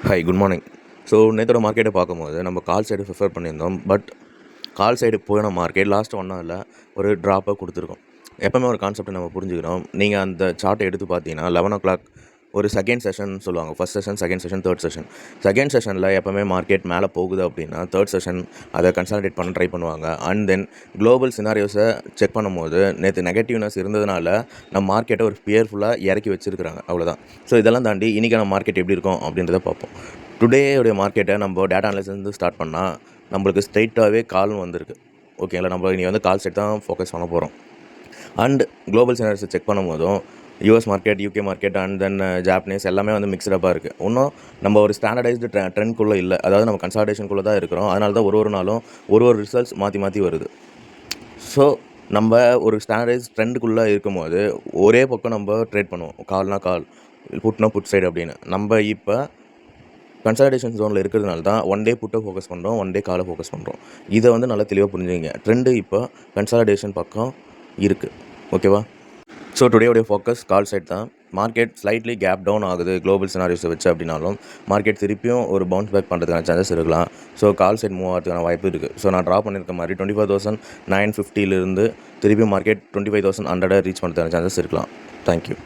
Hi, good morning. So நேத்தோட மார்க்கெட்டை பார்க்கும்போது நம்ம கால் சைடு ப்ரிஃபர் பண்ணியிருந்தோம். பட் கால் சைடு போன மார்க்கெட் லாஸ்ட் 1 ஹவரில் ஒரு ட்ராப்பை கொடுத்துருக்கோம். எப்போவுமே ஒரு கான்செப்ட்டை நம்ம புரிஞ்சுக்கிறோம். நீங்கள் அந்த சார்ட்டை எடுத்து பார்த்தீங்கன்னா 11 o'clock ஒரு செகண்ட் செஷன் சொல்லுவாங்க. First session, second session, third session. Second செஷனில் எப்போவுமே மார்க்கெட் மேலே போகுது அப்படின்னா தேர்ட் செஷன் அதை கன்சாலிடேட் பண்ண ட்ரை பண்ணுவாங்க. அண்ட் தென் குளோபல் சினாரியோஸை செக் பண்ணும்போது நேற்று நெகட்டிவ்னஸ் இருந்ததுனால நம்ம மார்க்கெட்டை ஒரு ஃபியர்ஃபுல்லாக இறக்கி வச்சிருக்கிறாங்க. அவ்வளோதான். ஸோ இதெல்லாம் தாண்டி இன்றைக்கான மார்க்கெட் எப்படி இருக்கும் அப்படின்றத பார்ப்போம். டுடேயோடைய மார்க்கெட்டை நம்ம டேட்டா அனலிசிஸ்லேருந்து ஸ்டார்ட் பண்ணால் நம்மளுக்கு ஸ்ட்ரைட்டாகவே காலும் வந்திருக்கு. ஓகேங்களா, நம்ம இனி வந்து கால் சைட் தான் ஃபோக்கஸ் பண்ண போகிறோம். அண்ட் குளோபல் சினாரியோஸை செக் பண்ணும்போதும் US market, UK market and then Japanese எல்லாமே வந்து மிக்ஸ்டப்பாக இருக்குது. இன்னும் நம்ம ஒரு ஸ்டாண்டர்டைஸ்டு ட்ரெண்ட்குள்ளே இல்லை. அதாவது நம்ம கன்சால்டேஷனுக்குள்ளே தான் இருக்கிறோம். அதனால தான் ஒரு நாளும் ஒரு ரிசல்ட்ஸ் மாற்றி வருது. ஸோ நம்ம ஒரு ஸ்டாண்டர்டைஸ் ட்ரெண்டுக்குள்ளே இருக்கும்போது ஒரே பக்கம் நம்ம ட்ரேட் பண்ணுவோம். கால்னா கால், புட்னா புட் சைடு அப்படின்னு. நம்ம இப்போ கன்சாலிடேஷன் ஜோனில் இருக்கிறதுனால தான் ஒன் டே புட்டை ஃபோக்கஸ் பண்ணுறோம், ஒன் டே காலை ஃபோக்கஸ் பண்ணுறோம். இதை வந்து நல்லா தெளிவாக புரிஞ்சுங்க. ட்ரெண்டு இப்போ கன்சாலிடேஷன் பக்கம் இருக்குது. ஓகேவா? ஸோ டுடேயோடைய ஃபோக்கஸ் கால் சைட் தான். மார்க்கெட் ஸ்லைட்லி கேப் டவுன் ஆகுது குளோபல் சினாரியோஸை வச்சு அப்படின்னாலும் மார்க்கெட் திருப்பியும் ஒரு பவுன்ஸ் பேக் பண்ணுறதுக்கான சான்சஸ் இருக்கலாம். ஸோ கால் சைட் மூவ் ஆகிறதுக்கான வாய்ப்பு இருக்குது. ஸோ நான் ட்ரா பண்ணியிருக்க மாதிரி 25,950 திருப்பி மார்க்கெட் 25,100 ரீச் பண்ணுறதுக்கான சான்சஸ் இருக்கலாம். தேங்க்யூ.